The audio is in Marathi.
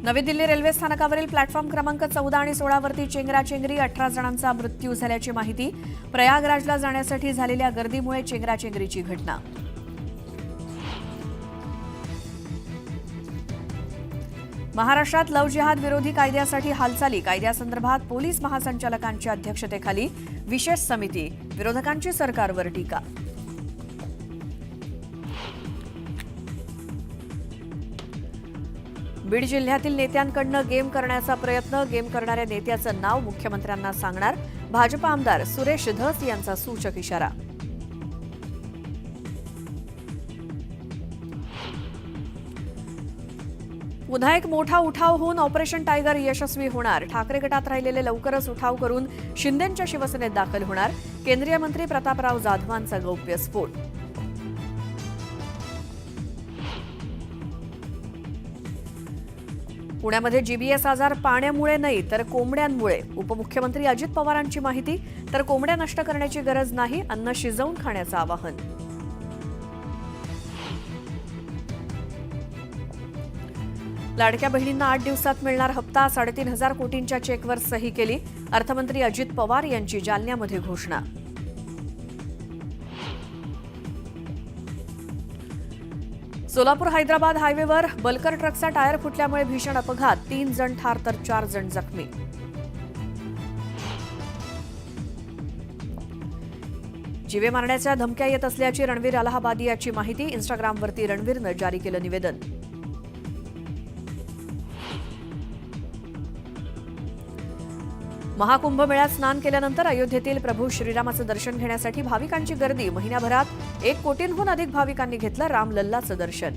नवी दिल्ली रेल्वे स्थानकावरील प्लॅटफॉर्म क्रमांक 14 आणि 16 वरती चेंगराचेंगरी 18 जणांचा मृत्यू झाल्याची माहिती। प्रयागराजला जाण्यासाठी झालेल्या गर्दीमुळे चेंगराचेंगरीची घटना। महाराष्ट्रात लव्ह जिहाद विरोधी कायद्यासाठी हालचाली। कायद्यासंदर्भात पोलीस महासंचालकांच्या अध्यक्षतेखाली विशेष समिती। विरोधकांची सरकारवर टीका। बीड जिल्ह्यातील नेत्यांकडून गेम करण्याचा प्रयत्न। गेम करणाऱ्या नेत्याचं नाव मुख्यमंत्र्यांना सांगणार। भाजप आमदार सुरेश धस यांचा सूचक इशारा। पुन्हा एक मोठा उठाव होऊन ऑपरेशन टायगर यशस्वी होणार। ठाकरे गटात राहिलेले लवकरच उठाव करून शिंदेंच्या शिवसेनेत दाखल होणार। केंद्रीय मंत्री प्रतापराव जाधवांचा गौप्यस्फोट। पुण्यामध्ये जीबीएस आजार पाण्यामुळे नाही तर कोंबड्यांमुळे। उपमुख्यमंत्री अजित पवारांची माहिती। तर कोंबड्या नष्ट करण्याची गरज नाही, अन्न शिजवून खाण्याचं आवाहन। लाडक्या बहिणींना 8 दिवसात मिळणार हप्ता। 3.5 कोटींच्या चेकवर सही केली। अर्थमंत्री अजित पवार यांची जालन्यामध्ये घोषणा। सोलापूर हैदराबाद हायवेवर बल्कर ट्रकचा टायर फुटल्यामुळे भीषण अपघात। 3 जण ठार तर 4 जण जखमी। जीवे मारण्याच्या धमक्या येत असल्याची रणवीर अलाहाबादियाची माहिती। इंस्टाग्रामवरती रणवीरनं जारी केलं निवेदन। महाकुंभमेळ्यात स्नान केल्यानंतर अयोध्येतील प्रभू श्रीरामाचं दर्शन घेण्यासाठी भाविकांची गर्दी। महिन्याभरात 1 कोटींहून अधिक भाविकांनी घेतलं रामलल्लाचं दर्शन।